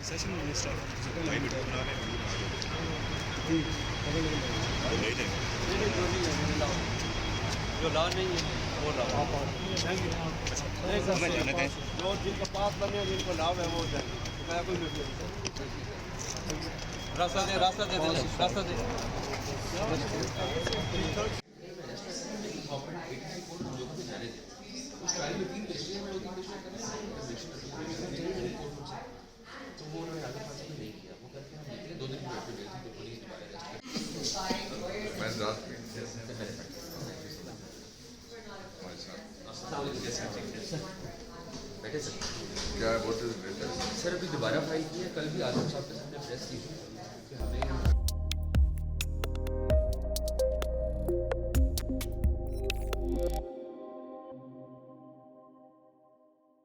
Session minister भाई video बना रहे हैं जो ला नहीं है वो लाओ। Thank you. जो जिनका पास बने जिनको लाभ है वो जाएंगे। कोई रास्ता दे रास्ता दे रास्ता दे। तो वो उन्होंने आगे पास नहीं किया, वो करके हम निकले 2 दिन की ड्यूटी गई थी तो पुलिस दोबारा अरेस्ट बैठे सर क्या सर अभी दोबारा फाइल की है, कल भी आजम साहब के सामने प्रेस की थी कि हमें